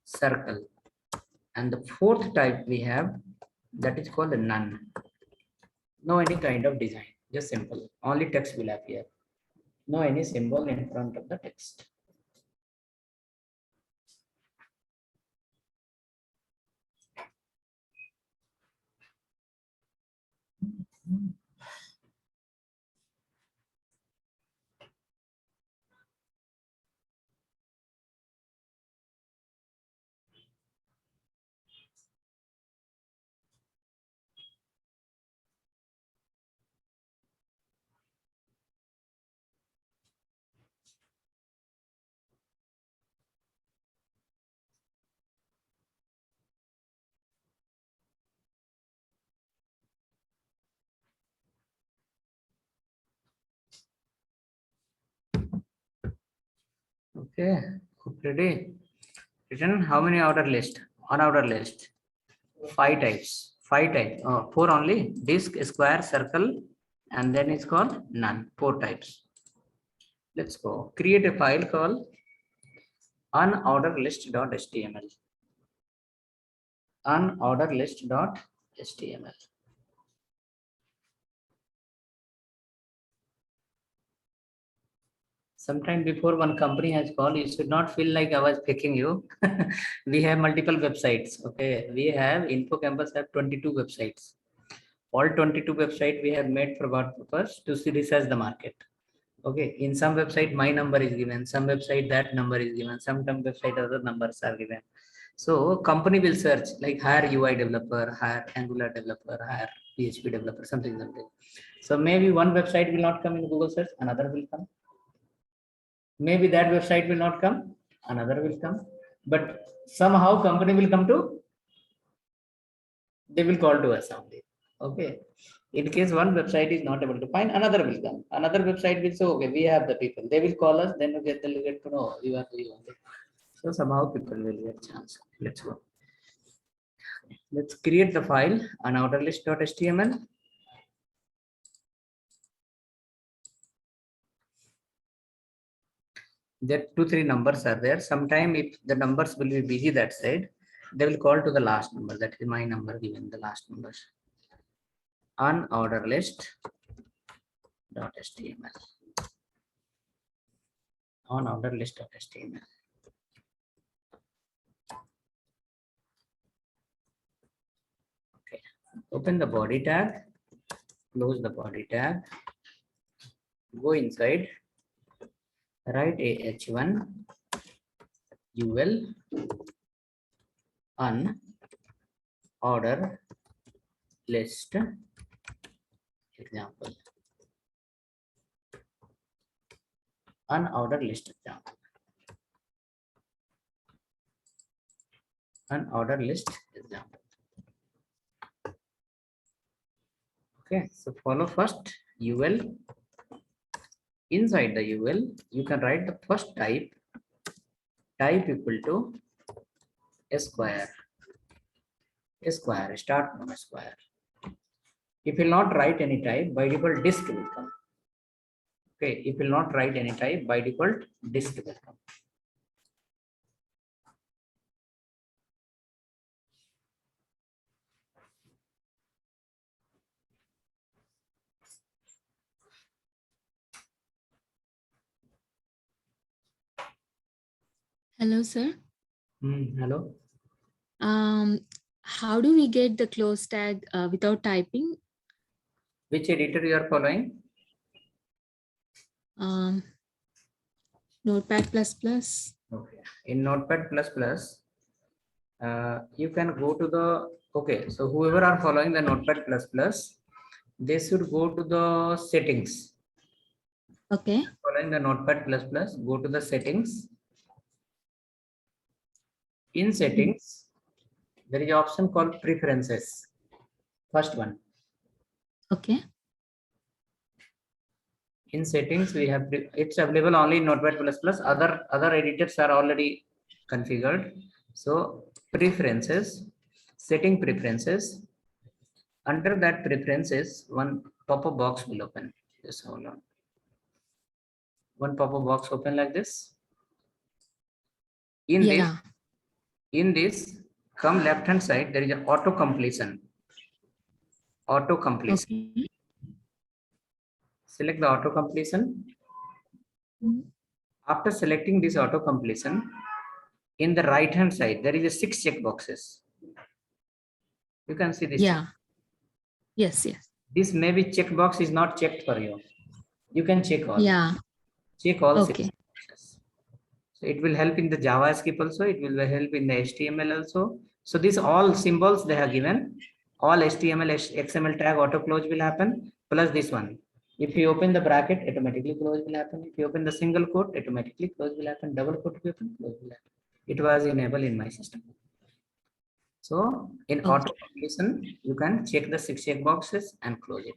circle. And the fourth type we have, that is called none. No any kind of design, just simple. Only text will appear. No any symbol in front of the text. Okay, ready? Written how many order list? On order list, 5 types. 5 types. 4 only. Disk, square, circle, and then it's called none. 4 types. Let's go. Create a file called unorderlist.html. Unorderlist.html. Sometime before one company has called, you should not feel like I was picking you. We have multiple websites. Okay, we have InfoCampus have 22 websites. All 22 websites we have made for what purpose? To research the market. Okay, in some website my number is given, some website that number is given, some website other numbers are given. So company will search like hire UI developer, hire Angular developer, hire PHP developer, something. So maybe one website will not come in Google search, another will come. Maybe that website will not come, another will come. But somehow company will come to, they will call to us only. Okay. In case one website is not able to find, another will come. Another website will say, okay, we have the people. They will call us, then they'll get to know you are the only. So somehow people will get chance. Let's go. Let's create the file unorderlist.html. There 2-3 numbers are there. Sometime if the numbers will be busy that side, they will call to the last number. That is my number given, the last numbers. Unordered list dot html. Unordered list dot html. Okay. Open the body tag. Close the body tag. Go inside. Write a h1 ul unordered list example. Unordered list example. Unordered list example. Okay, so follow first ul. Inside the ul, you can write the first type. Type equal to square. Square, start from square. If you will not write any type, by default disk will come. Okay, if you will not write any type, by default disk will come. Hello, sir. Hello. How do we get the close tag without typing? Which editor you are following? Notepad++. Okay. In Notepad++, you can go to the, okay, so whoever are following the Notepad++, they should go to the settings. Okay. Following the Notepad++, go to the settings. In settings, there is an option called preferences. First one. Okay. In settings, we have, it's available only in Notepad++. Other editors are already configured. So preferences, setting preferences. Under that preferences, one pop-up box will open. Just hold on. One pop-up box open like this. In this, come left hand side, there is an auto completion. Auto completion. Okay. Select the auto completion. After selecting this auto completion, in the right hand side, there is a 6 check boxes. You can see this. Yeah. Yes. This maybe checkbox is not checked for you. You can check all. Yeah. Check all 6 Okay. boxes. So it will help in the JavaScript also. It will help in the HTML also. So these all symbols they have given. All HTML, XML tag auto close will happen. Plus this one. If you open the bracket, automatically close will happen. If you open the single quote, automatically close will happen. Double quote will open, close will happen. It was enabled in my system. So in auto completion, you can check the 6 check boxes and close it.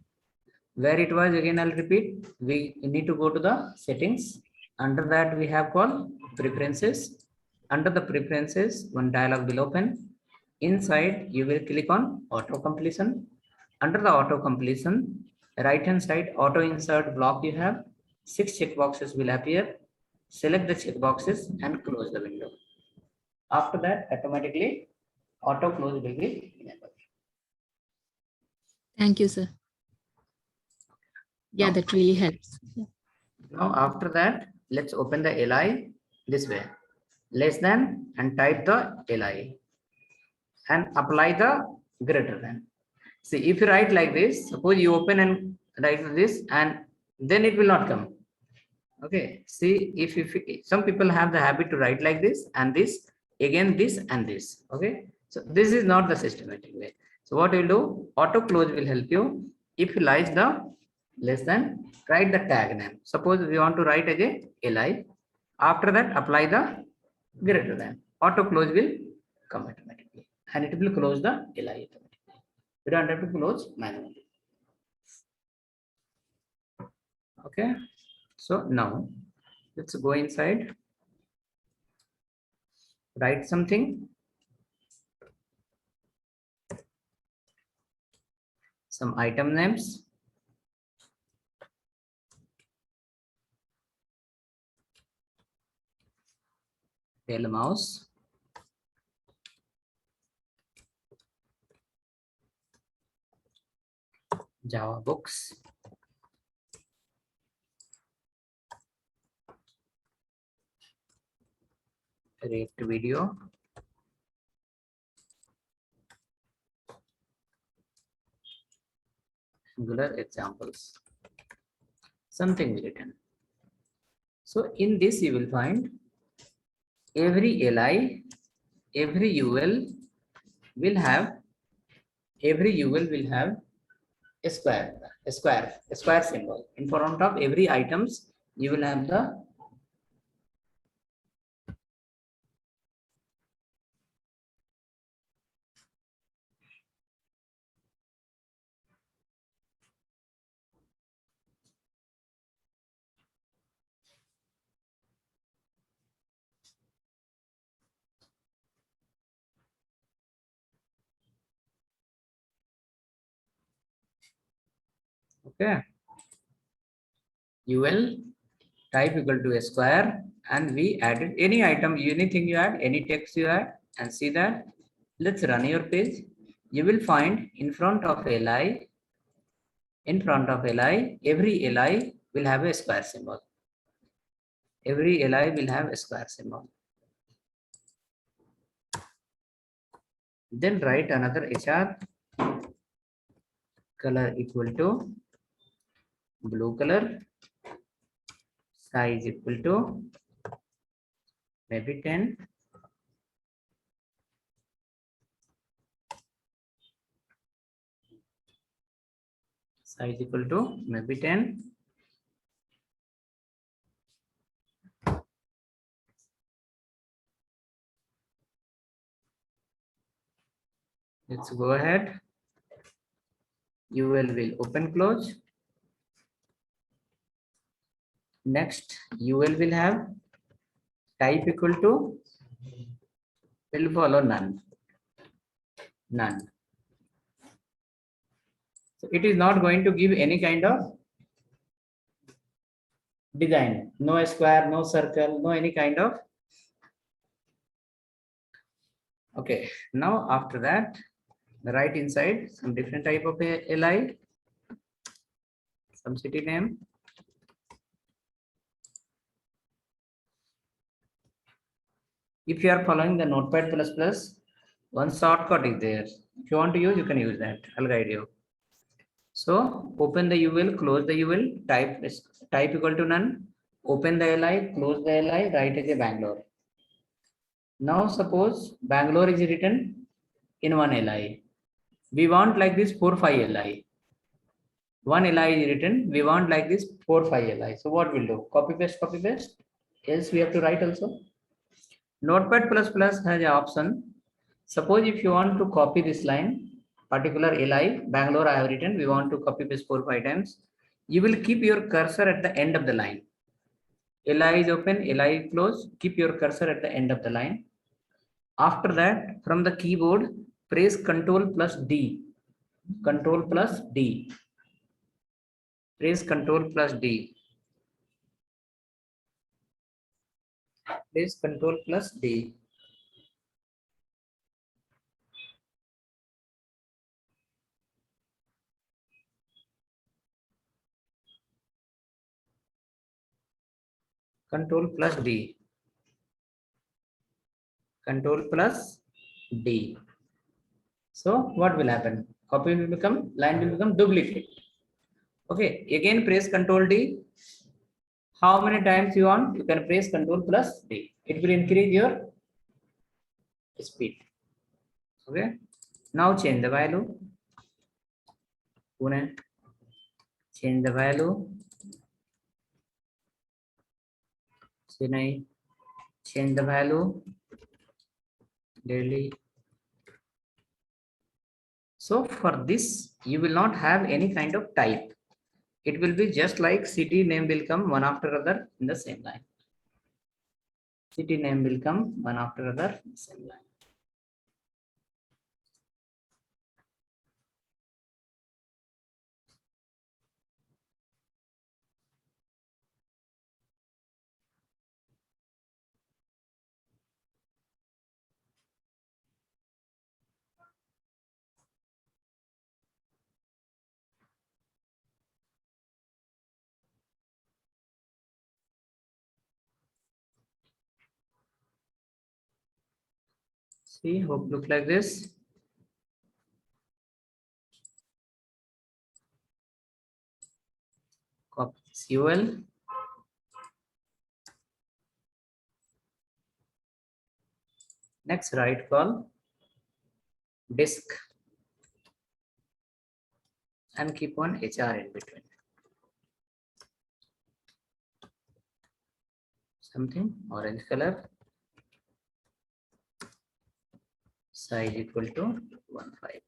Where it was, again I'll repeat, we need to go to the settings. Under that we have called preferences. Under the preferences, one dialog will open. Inside you will click on auto completion. Under the auto completion, right hand side auto insert block, you have 6 check boxes will appear. Select the check boxes and close the window. After that, automatically auto close will be enabled. Thank you, sir. Yeah, that really helps. Now after that, let's open the li this way. Less than and type the li and apply the greater than. See, if you write like this, suppose you open and write this and then it will not come. Okay, see, if some people have the habit to write like this and this, again this and this. Okay, so this is not the systematic way. So what you'll do, auto close will help you. If you like the less than, write the tag name. Suppose we want to write as a li. After that, apply the greater than. Auto close will come automatically and it will close the li automatically. You don't have to close manually. Okay, so now let's go inside, write something, some item names. Tell mouse. Java books. React video. Angular examples. Something written. So in this you will find every li, every ul will have a square symbol. In front of every items, you will have the okay. ul type equal to a square, and we added any item, anything you add, any text you add, and see that. Let's run your page. You will find in front of li, every li will have a square symbol. Every li will have a square symbol. Then write another HR color equal to blue color, size equal to maybe 10, size equal to maybe 10. Let's go ahead. UL will open close. Next, UL will have type equal to will follow none. None. So it is not going to give any kind of design. No square, no circle, no any kind of. Okay. Now after that, write inside some different type of a li, some city name. If you are following the Notepad++, one shortcut is there. If you want to use, you can use that. I'll guide you. So open the UL, close the UL, type equal to none, open the li, close the li, write as a Bangalore. Now suppose Bangalore is written in one li. We want like this 4-5 li. One li is written, we want like this 4-5 li. So what we'll do? Copy paste, else we have to write also. Notepad++ has an option. Suppose if you want to copy this line, particular li, Bangalore I have written, we want to copy paste 4-5 times. You will keep your cursor at the end of the line. li is open, li is closed, keep your cursor at the end of the line. After that, from the keyboard, press Ctrl+D. Ctrl+D. Press Ctrl+D. Press Ctrl+D. Ctrl+D. Ctrl+D. So what will happen? Copy will become, line will become duplicate. Okay, again press Ctrl+D. How many times you want? You can press Ctrl+D. It will increase your speed. Okay. Now change the value. Pune. Change the value. Chennai. Change the value. Delhi. So for this, you will not have any kind of type. It will be just like city name will come one after other in the same line. City name will come one after other in the same line. See, hope look like this. Copy this UL. Next, right call disk and keep on HR in between. Something orange color. Size equal to 1.5.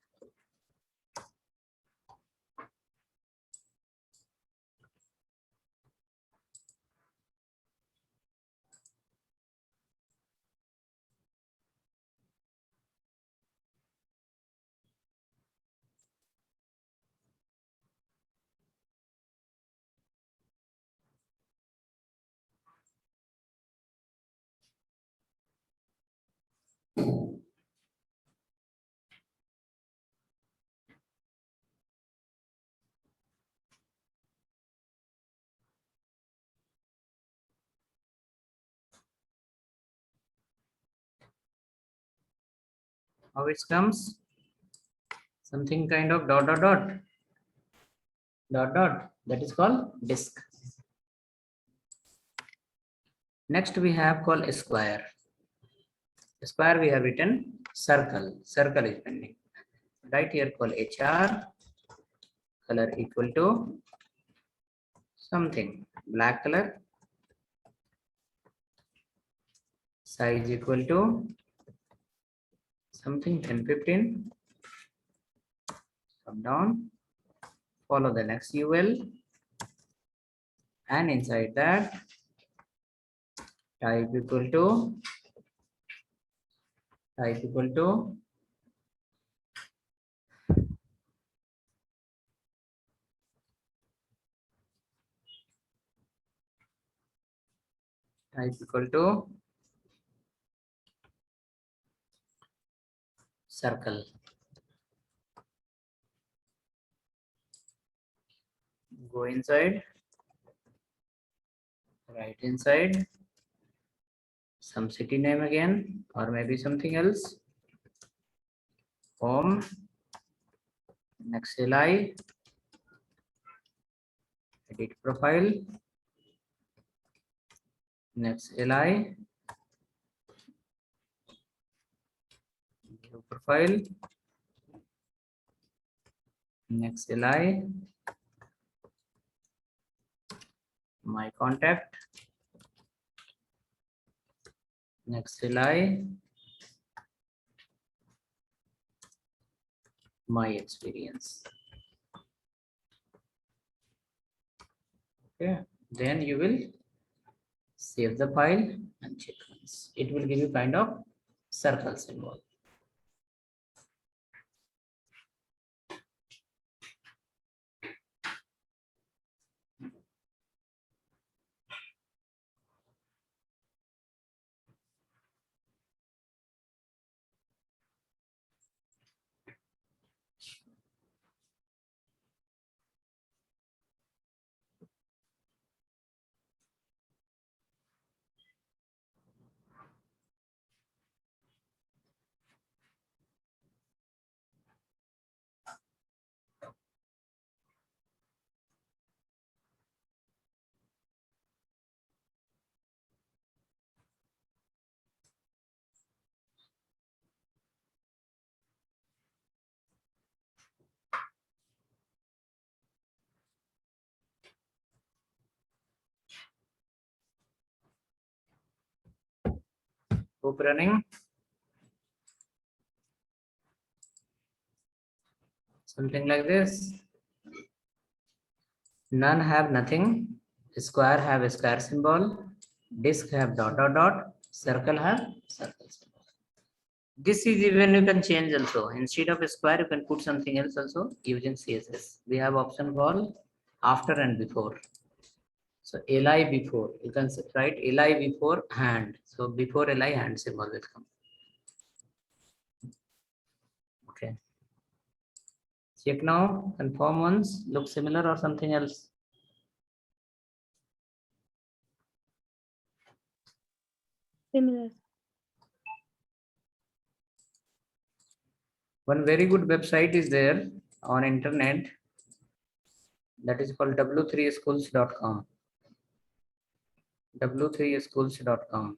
How it comes? Something kind of dot dot dot dot dot. That is called disk. Next we have called square. Square we have written circle. Circle is pending. Right here called HR. Color equal to something black color. Size equal to something 10-15. Come down. Follow the next UL. And inside that type equal to type equal to type equal to circle. Go inside, right inside, some city name again, or maybe something else. Home, next LI, edit profile, next LI, view profile, next LI, my contact, next LI, my experience. Okay, then you will save the file and check once. It will give you kind of circle symbol. Hope running. Something like this. None have nothing. Square have a square symbol. Disk have dot dot dot. Circle have circle symbol. This is even you can change also. Instead of a square, you can put something else also using CSS. We have option called after and before. So li before, you can write li before hand. So before li hand symbol will come. Okay. Check now, confirm once, look similar or something else. Similar. One very good website is there on internet, that is called w3schools.com. w3schools.com.